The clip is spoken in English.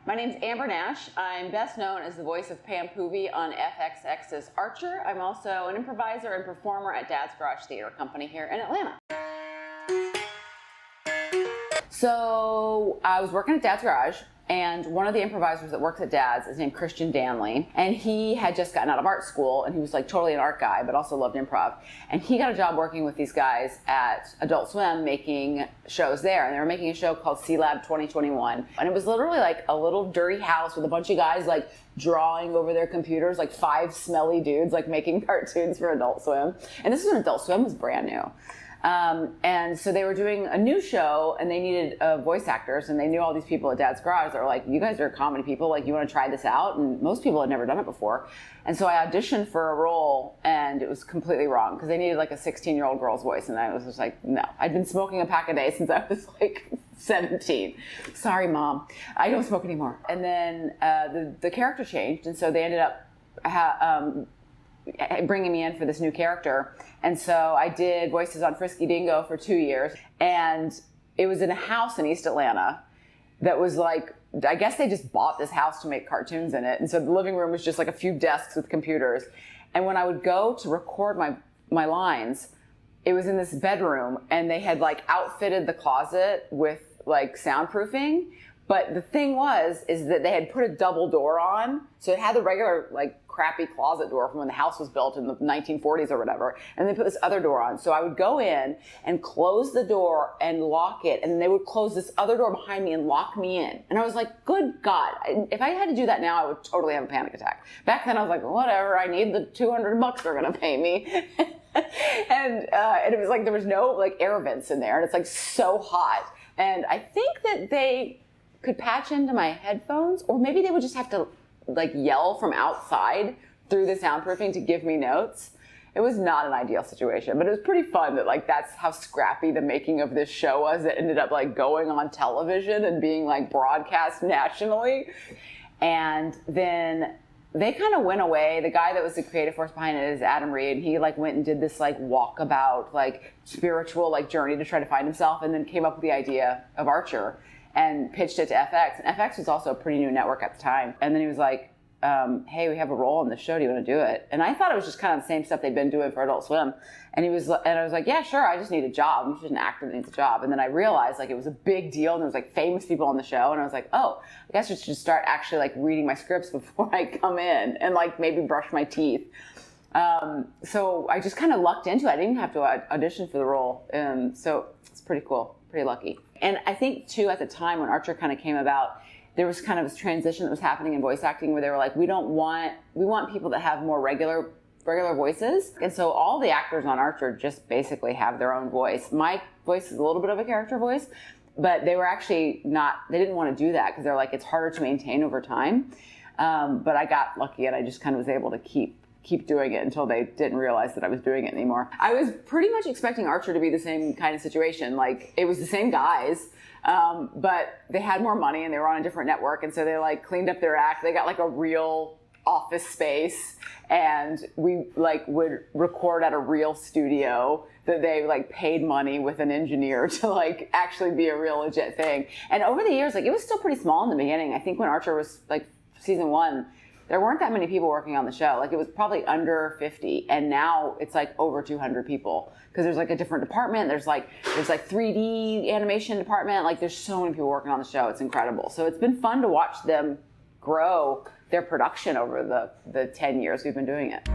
My name's Amber Nash. I'm best known as the voice of Pam Poovey on FXX's Archer. I'm also an improviser and performer at Dad's Garage Theater Company here in Atlanta. So I was working at Dad's Garage, and one of the improvisers that works at Dad's is named Christian Danley, and he had just gotten out of art school, and he was like totally an art guy, but also loved improv. And he got a job working with these guys at Adult Swim making shows there, and they were making a show called C-Lab 2021, and it was literally like a little dirty house with a bunch of guys like drawing over their computers, like 5 smelly dudes like making cartoons for Adult Swim. And this is when Adult Swim was brand new. And so they were doing a new show, and they needed voice actors, and they knew all these people at Dad's Garage that were like, you guys are comedy people, like, you want to try this out? And most people had never done it before. And so I auditioned for a role, and it was completely wrong, because they needed like a 16-year-old girl's voice, and I was just like, no. I'd been smoking a pack a day since I was like 17. Sorry, Mom. I don't smoke anymore. And then the character changed, and so they ended up bringing me in for this new character. And so I did voices on Frisky Dingo for 2 years. And it was in a house in East Atlanta that was like, I guess they just bought this house to make cartoons in it. And so the living room was just like a few desks with computers. And when I would go to record my lines, it was in this bedroom, and they had like outfitted the closet with like soundproofing. But the thing is that they had put a double door on. So it had the regular, like, crappy closet door from when the house was built in the 1940s or whatever. And they put this other door on. So I would go in and close the door and lock it. And they would close this other door behind me and lock me in. And I was like, good God. If I had to do that now, I would totally have a panic attack. Back then I was like, whatever, I need the $200 they're going to pay me. and it was like, there was no like air vents in there. And it's like so hot. And I think that they could patch into my headphones, or maybe they would just have to like yell from outside through the soundproofing to give me notes. It was not an ideal situation, but it was pretty fun that like that's how scrappy the making of this show was. It ended up like going on television and being like broadcast nationally. And then they kind of went away. The guy that was the creative force behind it is Adam Reed. He like went and did this like walkabout, like spiritual like journey to try to find himself, and then came up with the idea of Archer and pitched it to FX. And FX was also a pretty new network at the time. And then he was like, hey, we have a role in the show. Do you want to do it? And I thought it was just kind of the same stuff they'd been doing for Adult Swim. And I was like, yeah, sure. I just need a job. I'm just an actor that needs a job. And then I realized like it was a big deal, and there was like famous people on the show. And I was like, oh, I guess I should start actually like reading my scripts before I come in and like maybe brush my teeth. So I just kind of lucked into it. I didn't even have to audition for the role. So it's pretty cool, pretty lucky. And I think too, at the time when Archer kind of came about, there was kind of this transition that was happening in voice acting where they were like, we want people that have more regular voices. And so all the actors on Archer just basically have their own voice. My voice is a little bit of a character voice, but they were actually they didn't want to do that because they're like, it's harder to maintain over time. But I got lucky, and I just kind of was able to keep doing it until they didn't realize that I was doing it anymore. I was pretty much expecting Archer to be the same kind of situation. Like, it was the same guys, but they had more money and they were on a different network. And so they like cleaned up their act. They got like a real office space, and we like would record at a real studio that they like paid money with an engineer to like actually be a real legit thing. And over the years, like it was still pretty small in the beginning. I think when Archer was like season 1, there weren't that many people working on the show. Like it was probably under 50, and now it's like over 200 people because there's like a different department. There's like 3D animation department. Like there's so many people working on the show. It's incredible. So it's been fun to watch them grow their production over the 10 years we've been doing it.